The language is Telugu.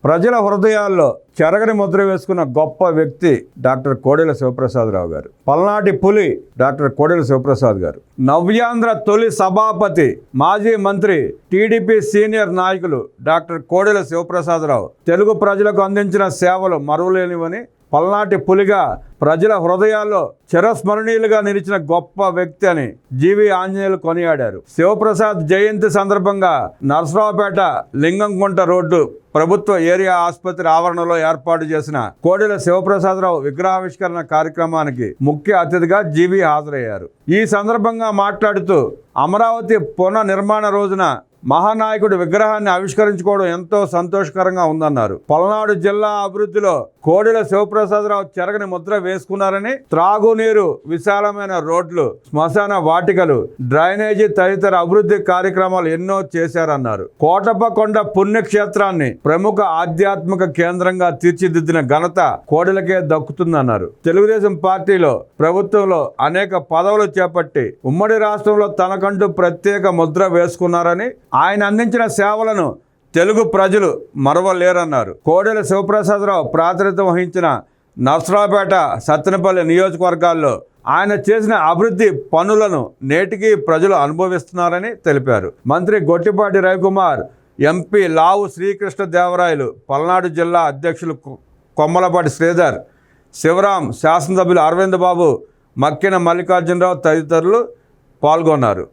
ప్రజల హృదయాల్లో చెరగని ముద్ర వేసుకున్న గొప్ప వ్యక్తి డాక్టర్ కోడెల శివప్రసాదరావు గారు. పల్నాటి పులి డాక్టర్ కోడెల శివప్రసాద్ గారు. నవ్యాంధ్ర తొలి సభాపతి, మాజీ మంత్రి, టీడీపీ సీనియర్ నాయకులు డాక్టర్ కోడెల శివప్రసాదరావు తెలుగు ప్రజలకు అందించిన సేవలు మరువలేనివని, పల్నాటి పులిగా ప్రజల హృదయాల్లో చిరస్మరణీయులుగా నిలిచిన గొప్ప వ్యక్తి అని జీవి ఆంజనేయులు కొనియాడారు. శివప్రసాద్ జయంతి సందర్భంగా నరసరావుపేట లింగంకుంట రోడ్డు ప్రభుత్వ ఏరియా ఆసుపత్రి ఆవరణలో ఏర్పాటు చేసిన కోడెల శివప్రసాదరావు విగ్రహావిష్కరణ కార్యక్రమానికి ముఖ్య అతిథిగా జీవి హాజరయ్యారు. ఈ సందర్భంగా మాట్లాడుతూ అమరావతి పునర్నిర్మాణ రోజున మహానాయకుడి విగ్రహాన్ని ఆవిష్కరించుకోవడం ఎంతో సంతోషకరంగా ఉందన్నారు. పల్నాడు జిల్లా అభివృద్ధిలో కోడెల శివప్రసాదరావు చెరగని ముద్ర వేసుకున్నారని, త్రాగునీరు, విశాలమైన రోడ్లు, శ్మశాన వాటికలు, డ్రైనేజీ తదితర అభివృద్ధి కార్యక్రమాలు ఎన్నో చేశారన్నారు. కోటప్పకొండ పుణ్యక్షేత్రాన్ని ప్రముఖ ఆధ్యాత్మిక కేంద్రంగా తీర్చిదిద్దిన ఘనత కోడెలకే దక్కుతుందన్నారు. తెలుగుదేశం పార్టీలో, ప్రభుత్వంలో అనేక పదవులు చేపట్టి ఉమ్మడి రాష్ట్రంలో తనకంటూ ప్రత్యేక ముద్ర వేసుకున్నారని, ఆయన అందించిన సేవలను తెలుగు ప్రజలు మరవలేరన్నారు. కోడెల శివప్రసాదరావు ప్రాతినిధ్యం వహించిన నర్సరావుపేట, సత్తెనపల్లి నియోజకవర్గాల్లో ఆయన చేసిన అభివృద్ధి పనులను నేటికి ప్రజలు అనుభవిస్తున్నారని తెలిపారు. మంత్రి గొట్టిపాటి రవికుమార్, ఎంపీ లావు శ్రీకృష్ణదేవరాయలు, పల్నాడు జిల్లా అధ్యక్షులు కొమ్మలపాటి శ్రీధర్, శివరాం, శాసనసభ్యులు అరవింద్ బాబు, మక్కిన మల్లికార్జునరావు తదితరులు పాల్గొన్నారు.